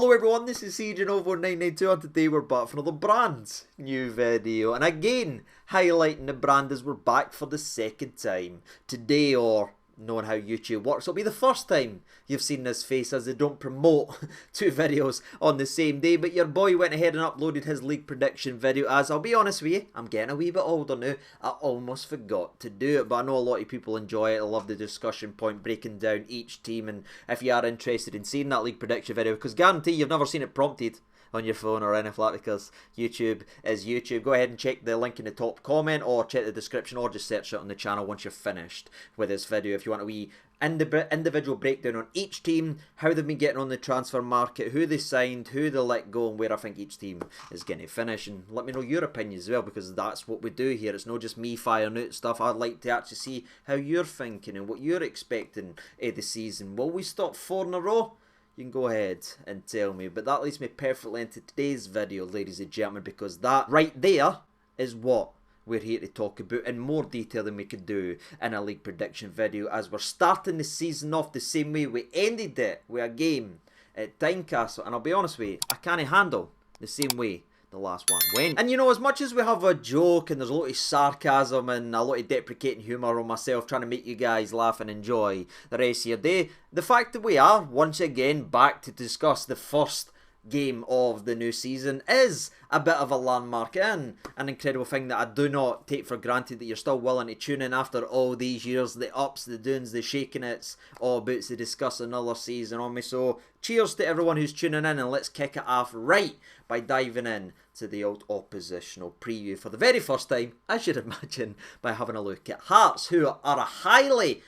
Hello everyone, this is CJNovo992 and today we're back for another brand new video. And again, highlighting the brand as we're back for the second time. Today, or knowing how YouTube works, it'll be the first time you've seen this face as they don't promote two videos on the same day. But your boy went ahead and uploaded his league prediction video, as I'll be honest with you, I'm getting a wee bit older now. I almost forgot to do it, but I know a lot of people enjoy it. I love the discussion point, breaking down each team, and if you are interested in seeing that league prediction video, because guarantee you've never seen it prompted on your phone or anything like that, because YouTube is YouTube. Go ahead and check the link in the top comment, or check the description, or just search it on the channel once you're finished with this video if you want a wee individual breakdown on each team, how they've been getting on the transfer market, who they signed, who they let go, and where I think each team is going to finish. And let me know your opinions as well, because that's what we do here. It's not just me firing out stuff. I'd like to actually see how you're thinking and what you're expecting of the season. Will we stop 4 in a row? You can go ahead and tell me, but that leads me perfectly into today's video, ladies and gentlemen, because that right there is what we're here to talk about in more detail than we could do in a league prediction video, as we're starting the season off the same way we ended it, with a game at Tynecastle. And I'll be honest with you, I can't handle the same way the last one went. And you know, as much as we have a joke and there's a lot of sarcasm and a lot of deprecating humour on myself trying to make you guys laugh and enjoy the rest of your day, the fact that we are once again back to discuss the first game of the new season is a bit of a landmark and an incredible thing that I do not take for granted, that you're still willing to tune in after all these years, the ups, the downs, the shaking it's all about to discuss another season on me. So cheers to everyone who's tuning in, and let's kick it off right by diving in to the old oppositional preview for the very first time, I should imagine, by having a look at Hearts, who are a highly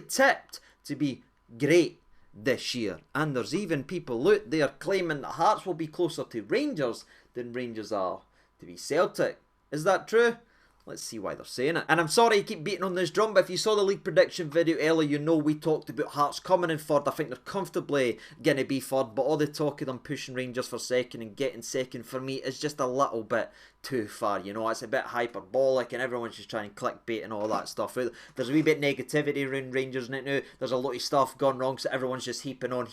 tipped to be great this year. And there's even people out there claiming that Hearts will be closer to Rangers than Rangers are to be Celtic. Is that true? Let's see why they're saying it. And I'm sorry I keep beating on this drum, but if you saw the league prediction video earlier, you know we talked about Hearts coming in third. I think they're comfortably going to be third, but all the talk of them pushing Rangers for second and getting second for me is just a little bit too far. You know, it's a bit hyperbolic and everyone's just trying to clickbait and all that stuff. There's a wee bit negativity around Rangers right now. There's a lot of stuff gone wrong, so everyone's just heaping on.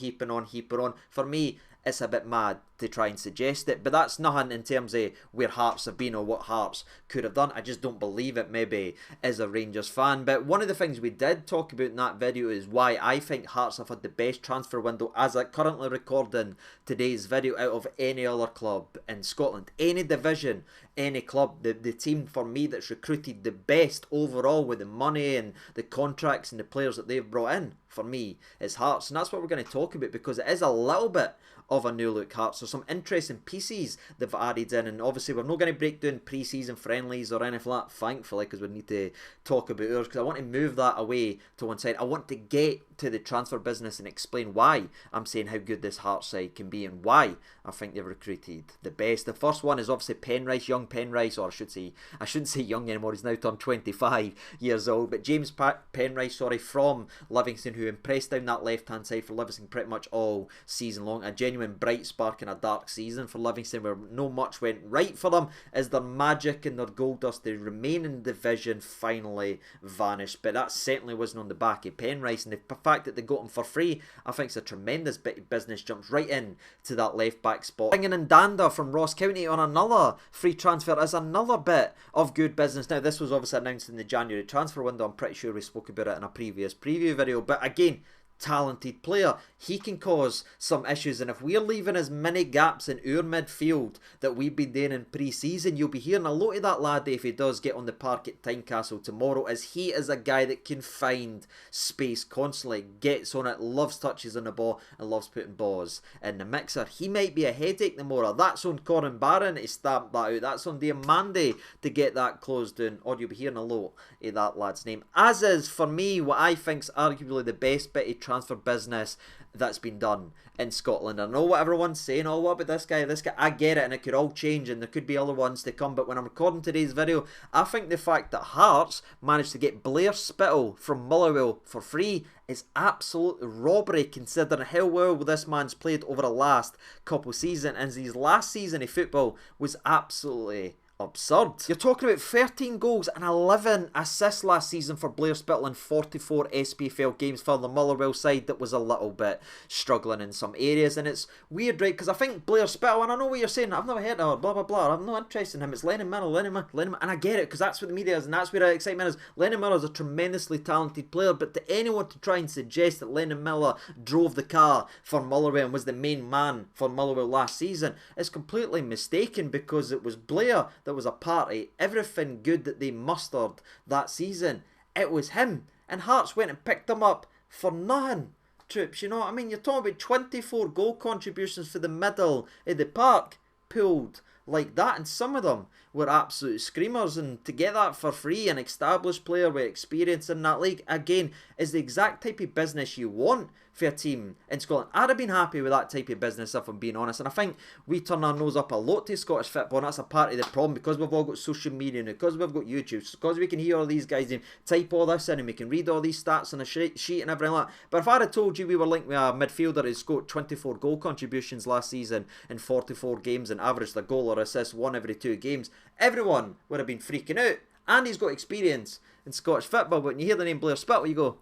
For me, it's a bit mad to try and suggest it, but that's nothing in terms of where Hearts have been or what Hearts could have done. I just don't believe it, maybe, as a Rangers fan. But one of the things we did talk about in that video is why I think Hearts have had the best transfer window, as I'm currently recording today's video, out of any other club in Scotland. Any division, any club, the team for me that's recruited the best overall with the money and the contracts and the players that they've brought in, for me, is Hearts. And that's what we're going to talk about, because it is a little bit of a new look Hearts. There's some interesting pieces they've added in, and obviously we're not going to break down pre-season friendlies or anything like that, thankfully, because we need to talk about ours, because I want to move that away to one side. I want to get to the transfer business and explain why I'm saying how good this Hearts side can be and why I think they've recruited the best. The first one is obviously Penrice, young Penrice, or I shouldn't say young anymore, he's now turned 25 years old, but James Penrice, from Livingston, who impressed down that left-hand side for Livingston pretty much all season long. A genuine bright spark in a dark season for Livingston, where no much went right for them, as their magic and their gold dust, the remaining division, finally vanished. But that certainly wasn't on the back of Penrice, and the fact that they got him for free, I think it's a tremendous bit of business. Jumps right in to that left-back spot. Bringing in Danda from Ross County on another free transfer is another bit of good business. Now, this was obviously announced in the January transfer window. I'm pretty sure we spoke about it in a previous preview video, but again, talented player. He can cause some issues, and if we're leaving as many gaps in our midfield that we've been doing in pre-season, you'll be hearing a lot of that lad if he does get on the park at Tynecastle tomorrow, as he is a guy that can find space constantly, gets on it, loves touches on the ball, and loves putting balls in the mixer. He might be a headache tomorrow. That's on Corin Barron to stamp that out. That's on Diamande to get that closed down, or you'll be hearing a lot of that lad's name. As is, for me, what I think's arguably the best bit of transfer business that's been done in Scotland. I know what everyone's saying, oh, what about this guy, I get it, and it could all change, and there could be other ones to come, but when I'm recording today's video, I think the fact that Hearts managed to get Blair Spittal from Motherwell for free is absolute robbery, considering how well this man's played over the last couple seasons, and his last season of football was absolutely absurd. You're talking about 13 goals and 11 assists last season for Blair Spittal in 44 SPFL games for the Motherwell side that was a little bit struggling in some areas. And it's weird, right, because I think Blair Spittal, and I know what you're saying, I've never heard of her, blah blah blah, I'm not interested in him, it's Lennon Miller, and I get it, because that's what the media is, and that's where the excitement is. Lennon Miller is a tremendously talented player, but to anyone to try and suggest that Lennon Miller drove the car for Motherwell and was the main man for Motherwell last season is completely mistaken, because it was Blair that was a part of everything good that they mustered that season. It was him, and Hearts went and picked him up for nothing. Troops, you know what I mean? You're talking about 24 goal contributions for the middle of the park pulled like that, and some of them were absolute screamers, and to get that for free, an established player with experience in that league, again, is the exact type of business you want for a team in Scotland. I'd have been happy with that type of business, if I'm being honest, and I think we turn our nose up a lot to Scottish football, and that's a part of the problem, because we've all got social media and because we've got YouTube, because we can hear all these guys and type all this in, and we can read all these stats on a sheet and everything like that. But if I'd have told you we were linked with a midfielder who scored 24 goal contributions last season in 44 games and averaged a goal or assist one every 2 games, everyone would have been freaking out. And he's got experience in Scottish football, but when you hear the name Blair Spittal, you go,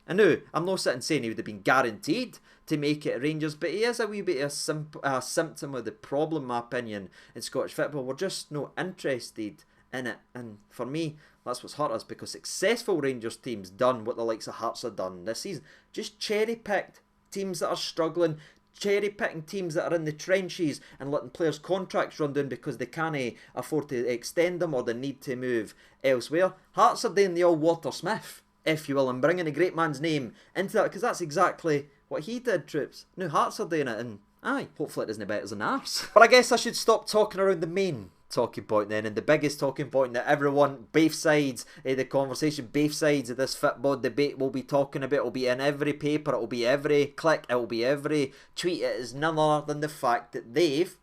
I know, I'm not sitting saying he would have been guaranteed to make it at Rangers, but he is a wee bit of a symptom of the problem, in my opinion, in Scottish football. We're just not interested in it, and for me, that's what's hurt us, because successful Rangers teams done what the likes of Hearts have done this season. Just cherry-picked teams that are struggling, cherry-picking teams that are in the trenches and letting players' contracts run down because they can't afford to extend them or they need to move elsewhere. Hearts are doing the old Walter Smith, if you will, and bringing a great man's name into that, because that's exactly what he did, troops. Now Hearts are doing it, and aye, hopefully it isn't better than ours. But I guess I should stop talking around the main talking point then, and the biggest talking point that everyone, both sides of the conversation, both sides of this football debate will be talking about, will be in every paper, it will be every click, it will be every tweet. It is none other than the fact that they've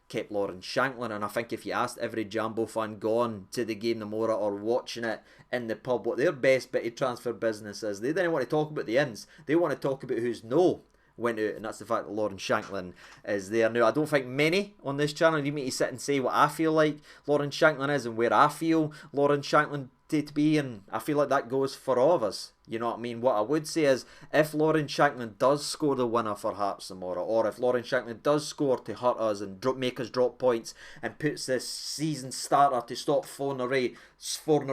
kept Lawrence Shankland, and I think if you asked every Jambo fan gone to the game tomorrow or watching it in the pub what their best bit of transfer business is, they didn't want to talk about the ins, they want to talk about who's no went out, and that's the fact that Lawrence Shankland is there. Now, I don't think many on this channel need me to sit and say what I feel like Lawrence Shankland is and where I feel Lawrence Shankland to be, and I feel like that goes for all of us. You know what I mean? What I would say is, if Lawrence Shankland does score the winner for Hearts tomorrow, or if Lawrence Shankland does score to hurt us and make us drop points and puts this season starter to stop 4 in a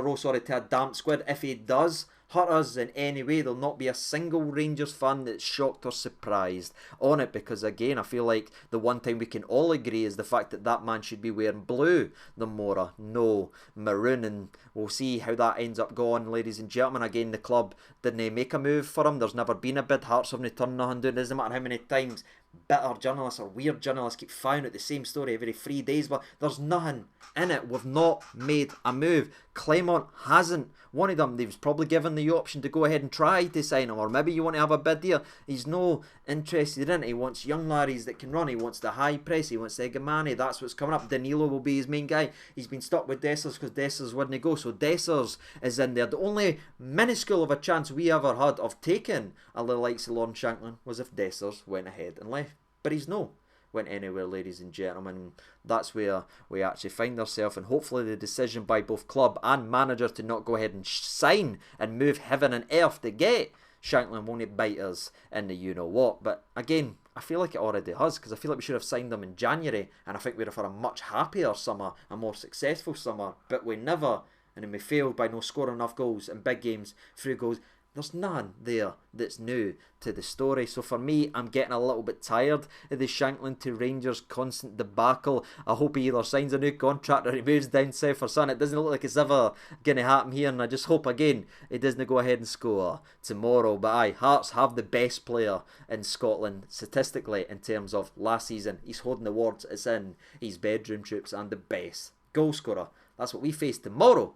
row to a damp squid, if he does hurt us in any way, there'll not be a single Rangers fan that's shocked or surprised on it, because again, I feel like the one thing we can all agree is the fact that that man should be wearing blue the more, no maroon, and we'll see how that ends up going, ladies and gentlemen. Again, the club didn't make a move for him, there's never been a bid, Hearts haven't turned nothing down. It doesn't matter how many times bitter journalists or weird journalists keep finding out the same story every 3 days, but there's nothing in it. We've not made a move. Clement hasn't wanted him. They've probably given the option to go ahead and try to sign him, or maybe you want to have a bid here. He's no interested in it. He wants young Larrys that can run. He wants the high press. He wants the hegemony. That's what's coming up. Danilo will be his main guy. He's been stuck with Dessers because Dessers wouldn't go, so Dessers is in there. The only minuscule of a chance we ever had of taking a little likes of Lawrence Shankland was if Dessers went ahead and left, but he's no went anywhere, ladies and gentlemen. That's where we actually find ourselves, and hopefully the decision by both club and manager to not go ahead and sign and move heaven and earth to get Shankland won't bite us in the you-know-what. But again, I feel like it already has, because I feel like we should have signed them in January, and I think we'd have had a much happier summer, a more successful summer, but we never, and then we failed by no scoring enough goals in big games, through goals. There's none there that's new to the story. So for me, I'm getting a little bit tired of the Shankland to Rangers constant debacle. I hope he either signs a new contract or he moves down south or something. It doesn't look like it's ever going to happen here, and I just hope again he doesn't go ahead and score tomorrow. But aye, Hearts have the best player in Scotland statistically in terms of last season. He's holding the awards. It's in his bedroom, troops, and the best goal scorer. That's what we face tomorrow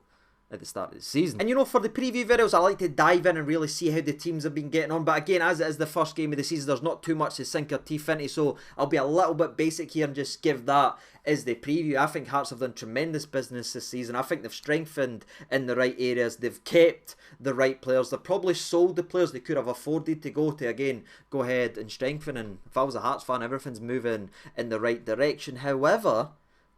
at the start of the season. And you know, for the preview videos, I like to dive in and really see how the teams have been getting on. But again, as it is the first game of the season, there's not too much to sink our teeth into, so I'll be a little bit basic here and just give that as the preview. I think Hearts have done tremendous business this season. I think they've strengthened in the right areas. They've kept the right players. They've probably sold the players they could have afforded to go to, again, go ahead and strengthen. And if I was a Hearts fan, everything's moving in the right direction. However,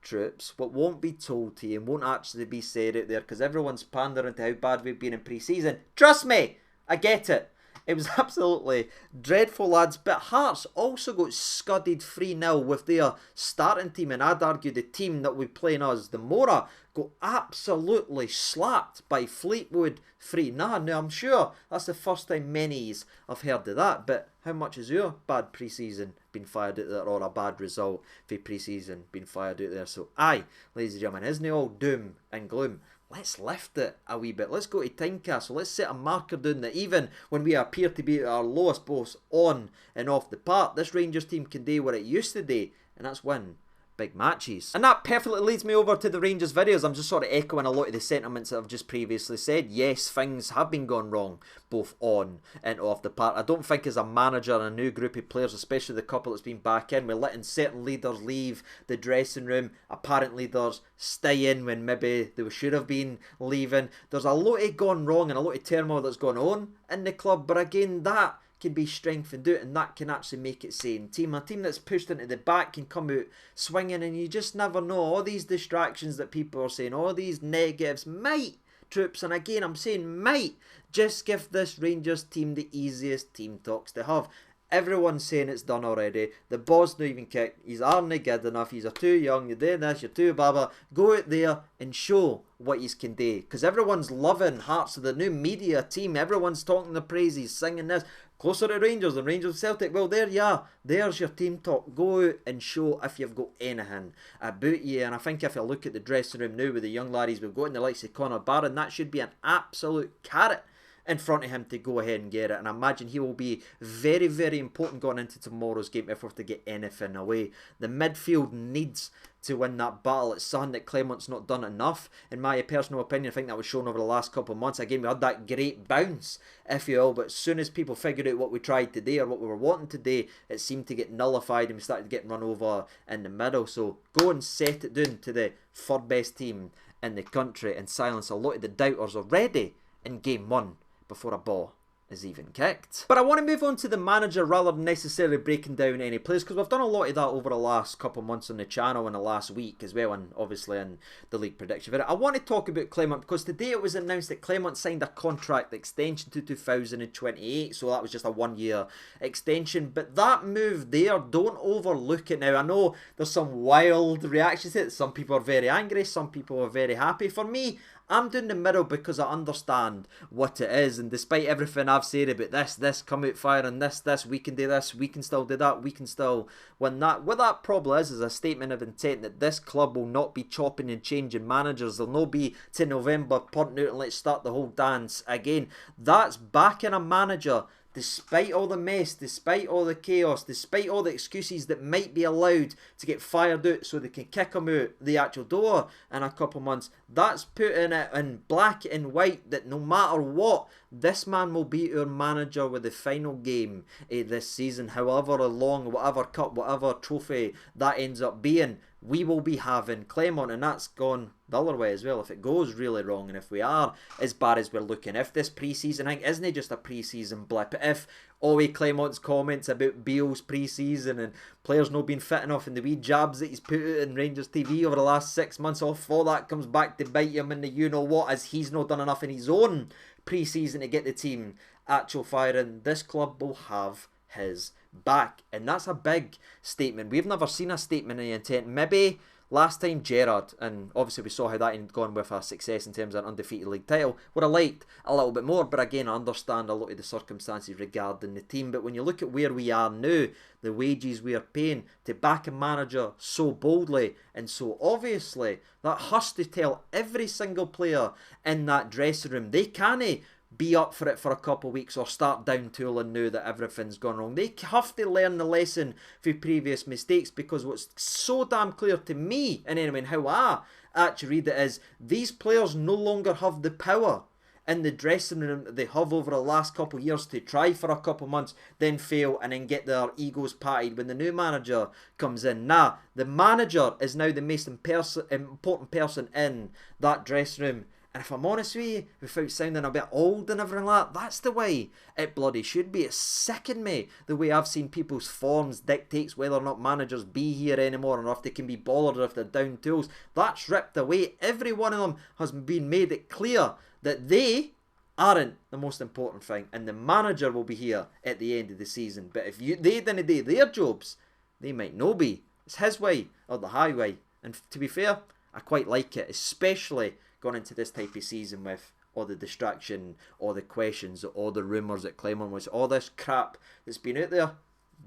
troops, what won't be told to you and won't actually be said out there because everyone's pandering to how bad we've been in pre-season. Trust me, I get it. It was absolutely dreadful, lads. But Hearts also got scudded 3-0 with their starting team. And I'd argue the team that we play us, the Mora, got absolutely slapped by Fleetwood 3-0. Now, I'm sure that's the first time many's have heard of that. But how much has your bad pre-season been fired out there, or a bad result for pre-season been fired out there? So, aye, ladies and gentlemen, isn't it all doom and gloom? Let's lift it a wee bit. Let's go to Tynecastle. Let's set a marker down that even when we appear to be at our lowest, both on and off the park, this Rangers team can do what it used to do, and that's win big matches. And that perfectly leads me over to the Rangers videos. I'm just sort of echoing a lot of the sentiments that I've just previously said. Yes, things have been going wrong, both on and off the park. I don't think as a manager and a new group of players, especially the couple that's been back in, we're letting certain leaders leave the dressing room, apparent leaders stay in when maybe they should have been leaving. There's a lot of gone wrong and a lot of turmoil that's gone on in the club, but again, that can be strengthened out, and that can actually make it sane team. A team that's pushed into the back can come out swinging, and you just never know. All these distractions that people are saying, all these negatives might, troops, and again I'm saying might, just give this Rangers team the easiest team talks to have. Everyone's saying it's done already. The ball's not even kicked. He's aren't good enough. He's too young. You're doing this. You're too baba. Go out there and show what you can do. Because everyone's loving Hearts of the new media team. Everyone's talking the praises, singing this. Closer to Rangers than Rangers Celtic. Well, there you are. There's your team talk. Go out and show if you've got anything about you. And I think if you look at the dressing room now with the young laddies we've got in the likes of Connor Barron, that should be an absolute carrot in front of him to go ahead and get it. And I imagine he will be very, very important going into tomorrow's game if we're to get anything away. The midfield needs to win that battle. It's something that Clement's not done enough. In my personal opinion, I think that was shown over the last couple of months. Again, we had that great bounce, if you will, but as soon as people figured out what we tried today or what we were wanting today, it seemed to get nullified and we started getting run over in the middle. So go and set it down to the third best team in the country and silence a lot of the doubters already in game one before a ball is even kicked. But I want to move on to the manager rather than necessarily breaking down any players, because we've done a lot of that over the last couple of months on the channel and the last week as well, and obviously in the league prediction video. I want to talk about Clement because today it was announced that Clement signed a contract extension to 2028, so that was just a 1-year extension. But that move there, don't overlook it now. I know there's some wild reactions to it. Some people are very angry, some people are very happy. For me, I'm doing the middle because I understand what it is, and despite everything I've said about this come out firing, this, we can do this, we can still do that, we can still win that. What that probably is a statement of intent that this club will not be chopping and changing managers. There'll no be to November, punt out and let's start the whole dance again. That's backing a manager despite all the mess, despite all the chaos, despite all the excuses that might be allowed to get fired out so they can kick him out the actual door in a couple of months. That's putting it in black and white that no matter what, this man will be our manager with the final game this season. However long, whatever cup, whatever trophy that ends up being, we will be having Clement, and that's gone the other way as well. If it goes really wrong and if we are as bad as we're looking, if this pre-season thing isn't just a pre-season blip, if Ollie Clement's comments about Beale's pre-season and players not being fit enough and the wee jabs that he's put out in Rangers TV over the last 6 months, all that comes back to bite him in the you-know-what, as he's not done enough in his own pre-season to get the team actual firing, this club will have his back. And that's a big statement. We've never seen a statement of intent. Maybe last time Gerrard, and obviously we saw how that had gone with a success in terms of an undefeated league title, would have liked a little bit more, but again I understand a lot of the circumstances regarding the team. But when you look at where we are now, the wages we are paying to back a manager so boldly and so obviously, that has to tell every single player in that dressing room they can't be up for it for a couple of weeks or start down tooling now that everything's gone wrong. They have to learn the lesson from previous mistakes, because what's so damn clear to me, and anyway, how I actually read it, is these players no longer have the power in the dressing room that they have over the last couple of years to try for a couple of months, then fail and then get their egos patted when the new manager comes in. Nah, the manager is now the most important person in that dressing room, And if I'm honest with you, without sounding a bit old and everything like that, that's the way it bloody should be. It's sickened me the way I've seen people's forms dictates whether or not managers be here anymore, or if they can be bothered, or if they're down tools. That's ripped away. Every one of them has been made it clear that they aren't the most important thing, and the manager will be here at the end of the season. But if they didn't do their jobs, they might no be. It's his way or the highway. And to be fair, I quite like it, especially going into this type of season with all the distraction, all the questions, all the rumours at Clements, all this crap that's been out there.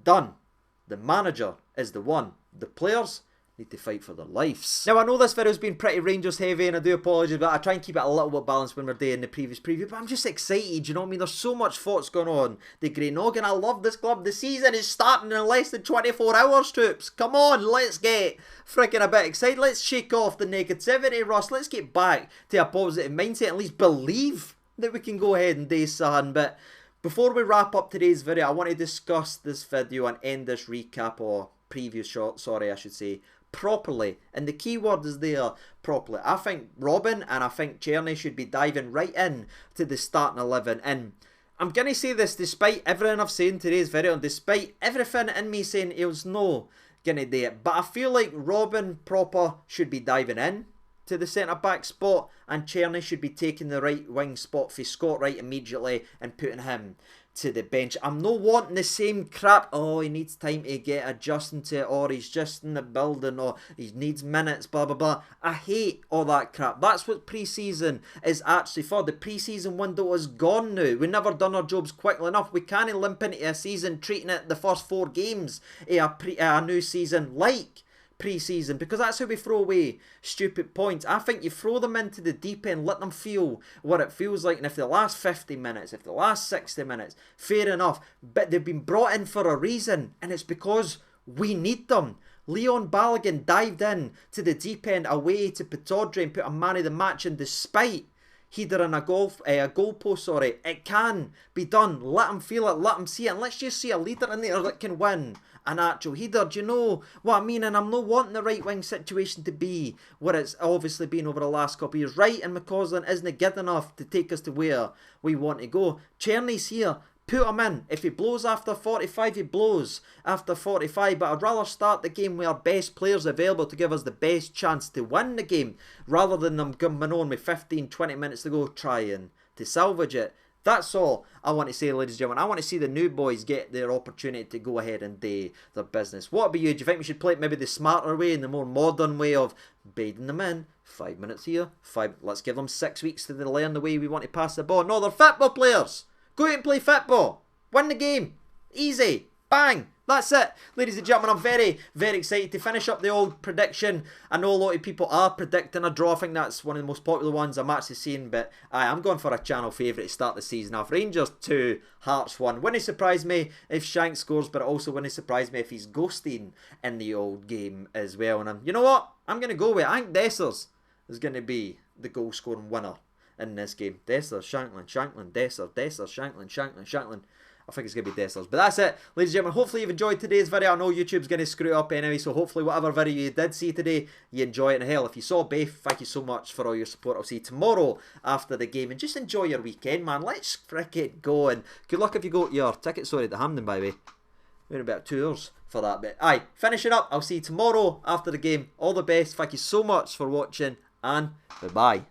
Done. The manager is the one. The players need to fight for their lives. Now, I know this video's been pretty Rangers heavy, and I do apologise, but I try and keep it a little bit balanced when we're doing the previous preview, but I'm just excited, you know what I mean? There's so much thoughts going on. The Grey Noggin, I love this club. The season is starting in less than 24 hours, troops. Come on, let's get freaking a bit excited. Let's shake off the negativity, Russ. Let's get back to a positive mindset, at least believe that we can go ahead and do something. But before we wrap up today's video, I want to discuss this video and end this recap, or preview shot, sorry, I should say, properly. And the key word is there, properly. I think Robin and I think Czerny should be diving right in to the starting 11. And I'm going to say this despite everything I've said in today's video, and despite everything in me saying he was no going to do it. But I feel like Robin proper should be diving in to the centre-back spot, and Czerny should be taking the right wing spot for Scott Wright immediately and putting him to the bench. I'm not wanting the same crap, oh, he needs time to get adjusting to it, or he's just in the building, or he needs minutes, blah, blah, blah. I hate all that crap. That's what pre-season is actually for. The pre-season window is gone now. We've never done our jobs quickly enough. We can't limp into a season treating it the first 4 games of a new season like pre-season, because that's how we throw away stupid points. I think you throw them into the deep end, let them feel what it feels like, and if the last 50 minutes, if the last 60 minutes, fair enough, but they've been brought in for a reason, and it's because we need them. Leon Balogun dived in to the deep end away to Pittodrie and put a man of the match in despite header in a goal post, sorry. It can be done. Let them feel it, let them see it, and let's just see a leader in there that can win an actual header. Do you know what I mean? And I'm not wanting the right wing situation to be what it's obviously been over the last couple of years. Wright and McCausland isn't good enough to take us to where we want to go. Czerny's here. Put him in. If he blows after 45, he blows after 45. But I'd rather start the game with our best players available to give us the best chance to win the game, rather than them coming on with 15, 20 minutes to go trying to salvage it. That's all I want to say, ladies and gentlemen. I want to see the new boys get their opportunity to go ahead and do their business. What about you? Do you think we should play it maybe the smarter way and the more modern way of baiting them in? 5 minutes here, let's give them 6 weeks to learn the way we want to pass the ball. No, they're football players. Go out and play football. Win the game. Easy. Bang. That's it. Ladies and gentlemen, I'm very, very excited to finish up the old prediction. I know a lot of people are predicting a draw. I think that's one of the most popular ones I'm actually seeing. But I'm going for a channel favourite to start the season off. Rangers 2, Hearts 1. Wouldn't surprise me if Shank scores, but it also wouldn't surprise me if he's ghosting in the old game as well. And you know what? I'm going to go with it. I think Dessers is going to be the goal scoring winner in this game. Dessers, Shankland, Shankland, Dessers, Dessers, Shankland, Shankland, Shankland. I think it's going to be Dessers. But that's it, ladies and gentlemen. Hopefully you've enjoyed today's video. I know YouTube's going to screw it up anyway, so hopefully whatever video you did see today, you enjoy it. And hell, if you saw both, thank you so much for all your support. I'll see you tomorrow after the game. And just enjoy your weekend, man. Let's frickin' go. And good luck if you got your ticket, sorry, to Hampden, by the way. We're about 2 hours for that bit. Aye, finishing up. I'll see you tomorrow after the game. All the best. Thank you so much for watching, and bye-bye.